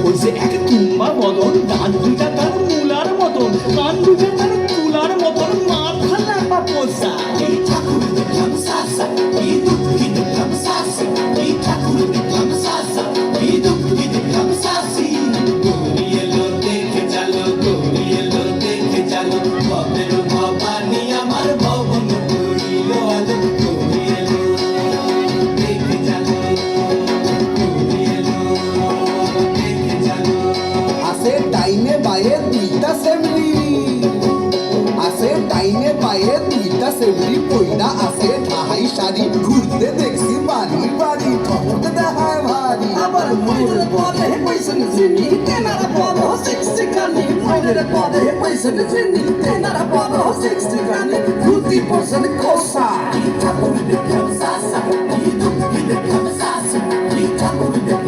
ওই যে এক তুম্বা বদন, দাঁত দুটা তার মূলার মতন, কান দুটা তার তুলার মতন, মাথা ল্যাপা পোষা। এই ঠাকুর দেখলাম সাসা, এই দুঃখী দেখলাম সাসি, এই ঠাকুর দেখলাম সাসা, এই দুঃখী দেখলাম সাসি। গৌরী এলো দেখে চালো, গৌরী এলো দেখে চালো, ভবের ভবানী আমার ভবন করিল আলো। গৌরী এলো দেখে চালো, গৌরী এলো দেখে চালো। আসে ডাইনে বায়ে দুইটা সেমরি, আসে ডাইনে বায়ে দুইটা সেমরি, পয়দা আসে ঠাহাই শাড়ি, ঘুরতে দেখছি বাড়ি বাড়ি, ঠমক দেখায় ভারী। আবার ময়ূরের পরে পয়সন চিনি, তেনারা বড় সিক্সটি কানি। ময়ূরের পরে পয়সন চিনি, তেনারা বড় সিক্সটি কানি। 50% কোসা। এই ঠাকুর দেখলাম সাসা, এই দুঃখী দেখলাম সাসি, এই ঠাকুর দেখলাম